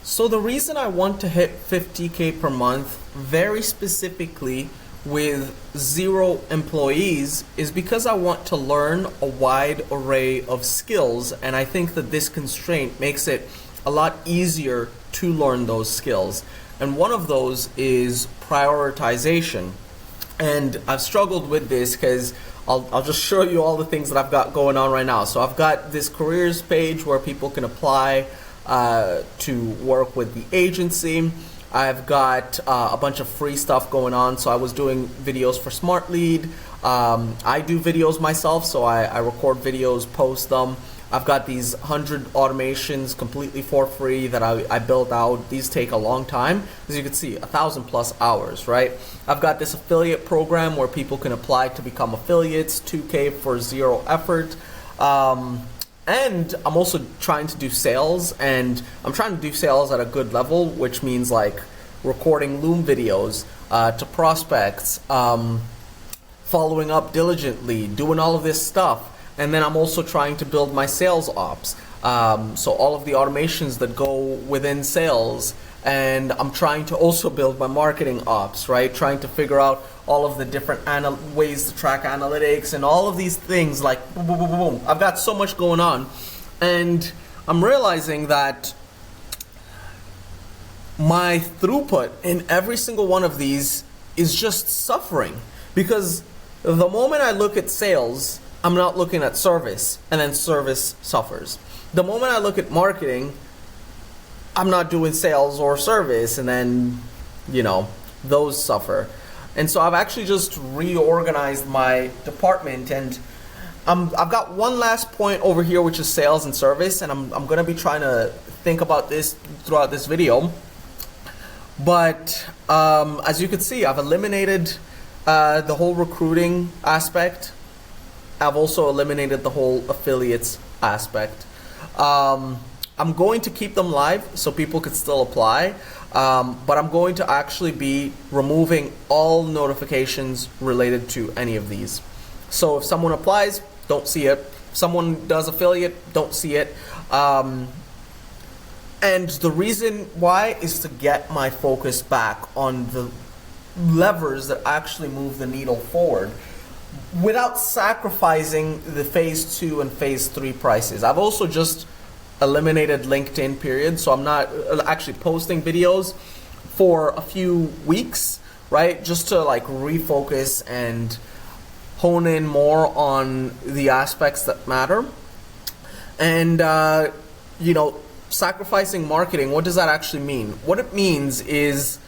So the reason I want to hit 50K per month, very specifically with 0 employees, is because I want to learn a wide array of skills, and I think that this constraint makes it a lot easier to learn those skills. And one of those is prioritization. And I've struggled with this because I'll just show you all the things that I've got going on right now. So I've got this careers page where people can apply to work with the agency. I've got a bunch of free stuff going on. So I was doing videos for Smart Lead. I do videos myself, so I record videos, post them. I've got these 100 automations completely for free that I build out. These take a long time. As you can see, 1,000+ hours, right? I've got this affiliate program where people can apply to become affiliates, 2K for 0 effort. And I'm also trying to do sales, and I'm trying to do sales at a good level, which means like recording Loom videos to prospects, following up diligently, doing all of this stuff. And then I'm also trying to build my sales ops. So all of the automations that go within sales, and I'm trying to also build my marketing ops, right? Trying to figure out all of the different ways to track analytics and all of these things, like boom, boom, boom, boom, boom. I've got so much going on. And I'm realizing that my throughput in every single one of these is just suffering. Because the moment I look at sales, I'm not looking at service, and then service suffers. The moment I look at marketing, I'm not doing sales or service, and then, those suffer. And so I've actually just reorganized my department, and I've got one last point over here, which is sales and service, and I'm going to be trying to think about this throughout this video. But as you can see, I've eliminated the whole recruiting aspect. I've also eliminated the whole affiliates aspect. I'm going to keep them live so people could still apply, but I'm going to actually be removing all notifications related to any of these. So if someone applies, don't see it. If someone does affiliate, don't see it. And the reason why is to get my focus back on the levers that actually move the needle forward, without sacrificing the phase 2 and phase 3 prices. I've also just eliminated LinkedIn, period. So I'm not actually posting videos for a few weeks, right? Just to like refocus and hone in more on the aspects that matter. And, sacrificing marketing, what does that actually mean? What it means is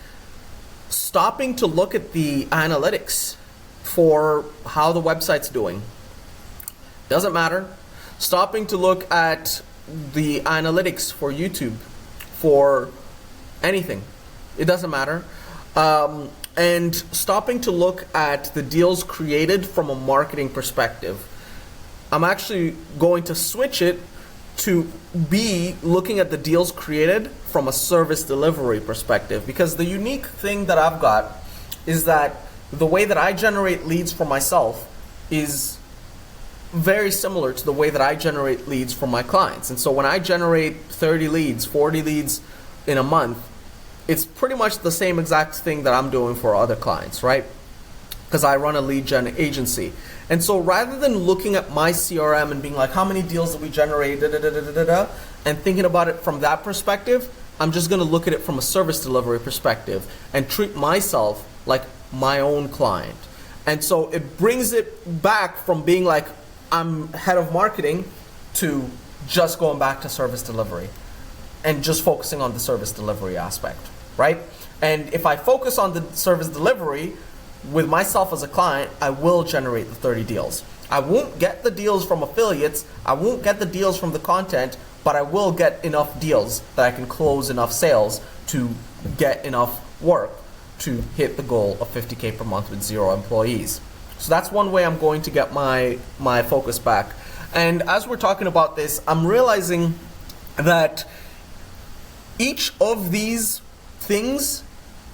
stopping to look at the analytics for how the website's doing. Doesn't matter. Stopping to look at the analytics for YouTube, for anything. It doesn't matter. And stopping to look at the deals created from a marketing perspective. I'm actually going to switch it to be looking at the deals created from a service delivery perspective, because the unique thing that I've got is that the way that I generate leads for myself is very similar to the way that I generate leads for my clients. And so when I generate 30 leads, 40 leads in a month, it's pretty much the same exact thing that I'm doing for other clients, right? Because I run a lead gen agency. And so rather than looking at my CRM and being like, how many deals did we generate, and thinking about it from that perspective, I'm just going to look at it from a service delivery perspective and treat myself like my own client. And so it brings it back from being like I'm head of marketing to just going back to service delivery and just focusing on the service delivery aspect, right? And if I focus on the service delivery with myself as a client, I will generate the 30 deals. I won't get the deals from affiliates, I won't get the deals from the content, but I will get enough deals that I can close enough sales to get enough work to hit the goal of 50K per month with 0 employees. So that's one way I'm going to get my focus back. And as we're talking about this, I'm realizing that each of these things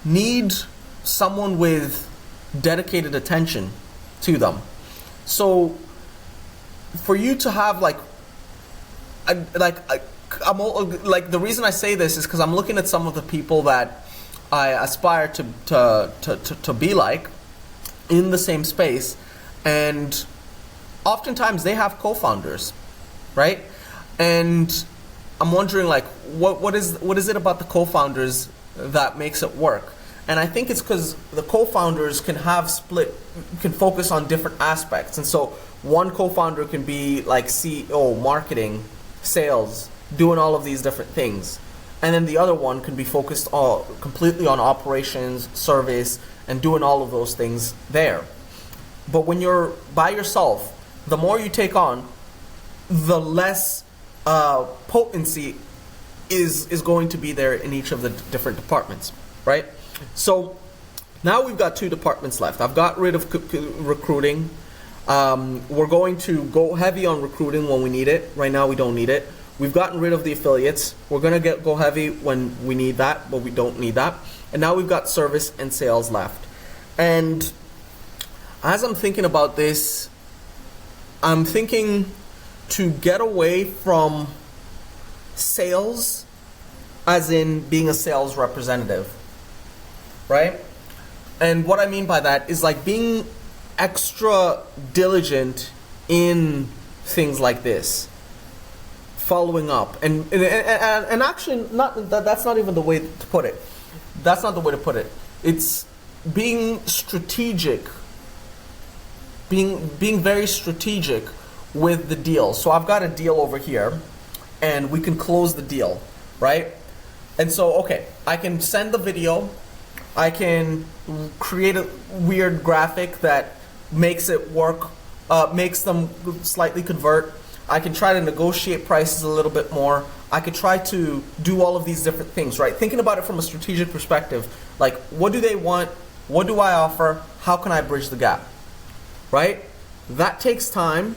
need someone with dedicated attention to them. So for you to have like like, the reason I say this is because I'm looking at some of the people that I aspire to be like in the same space, and oftentimes they have co-founders, right? And I'm wondering, like, what is it about the co-founders that makes it work? And I think it's because the co-founders can focus on different aspects. And so one co-founder can be like CEO, marketing, sales, doing all of these different things. And then the other one can be focused completely on operations, service, and doing all of those things there. But when you're by yourself, the more you take on, the less potency is going to be there in each of the different departments, right? So now we've got 2 departments left. I've got rid of recruiting. We're going to go heavy on recruiting when we need it. Right now we don't need it. We've gotten rid of the affiliates. We're going to go heavy when we need that, but we don't need that. And now we've got service and sales left. And as I'm thinking about this, I'm thinking to get away from sales, as in being a sales representative, right? And what I mean by that is like being extra diligent in things like this, following up, and actually that's not even the way to put it. That's not the way to put it. It's being strategic, being very strategic with the deal. So I've got a deal over here, and we can close the deal, right? And so, okay, I can send the video, I can create a weird graphic that makes it work, makes them slightly convert. I can try to negotiate prices a little bit more. I could try to do all of these different things, right? Thinking about it from a strategic perspective, like, what do they want? What do I offer? How can I bridge the gap, right? That takes time,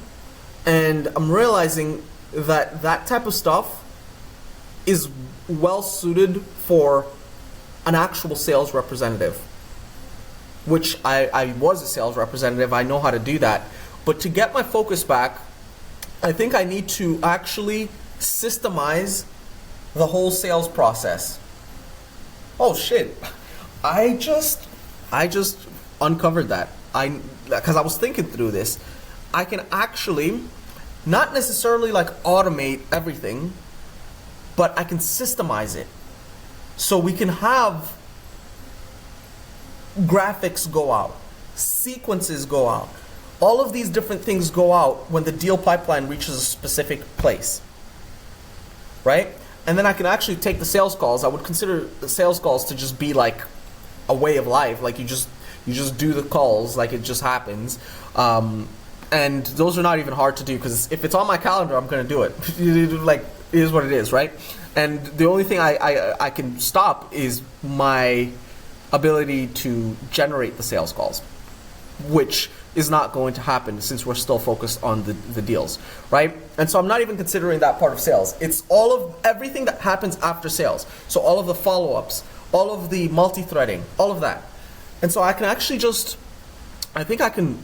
and I'm realizing that that type of stuff is well suited for an actual sales representative, which I was a sales representative. I know how to do that. But to get my focus back, I think I need to actually systemize the whole sales process. Oh shit, I just uncovered that. Because I was thinking through this. I can actually not necessarily like automate everything, but I can systemize it. So we can have graphics go out, sequences go out, all of these different things go out when the deal pipeline reaches a specific place, right? And then I can actually take the sales calls. I would consider the sales calls to just be like a way of life. Like you just do the calls like it just happens. And those are not even hard to do, because if it's on my calendar, I'm going to do it. Like, it is what it is, right? And the only thing I can stop is my ability to generate the sales calls, which is not going to happen since we're still focused on the deals, right? And so I'm not even considering that part of sales. It's everything that happens after sales. So all of the follow-ups, all of the multi-threading, all of that. And so I can actually I think I can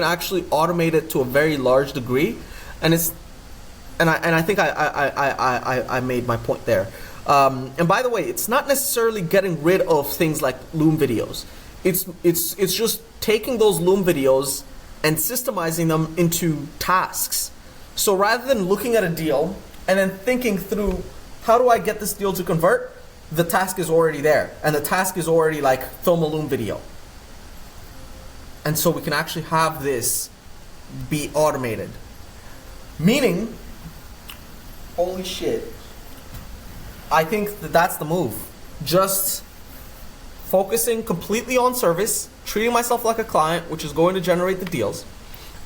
actually automate it to a very large degree, and I think I made my point there. And by the way, it's not necessarily getting rid of things like Loom videos. It's just taking those Loom videos and systemizing them into tasks. So rather than looking at a deal and then thinking through, how do I get this deal to convert? The task is already there, and the task is already like, film a Loom video. And so we can actually have this be automated. Meaning, holy shit, I think that's the move. Just focusing completely on service, treating myself like a client, which is going to generate the deals,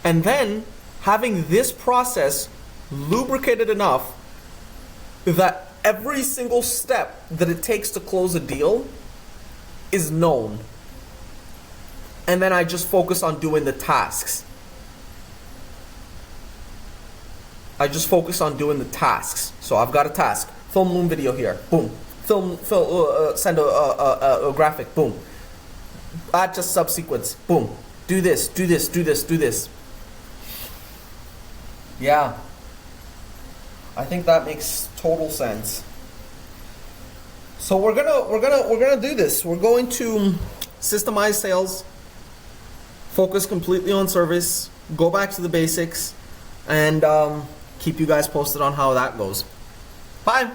and then having this process lubricated enough that every single step that it takes to close a deal is known. And then I just focus on doing the tasks. So I've got a task. Film Loom video here. Boom. Send a graphic. Boom. Add just subsequence. Boom. Do this. Yeah. I think that makes total sense. So we're gonna do this. We're going to systemize sales, focus completely on service, go back to the basics, and keep you guys posted on how that goes. Bye.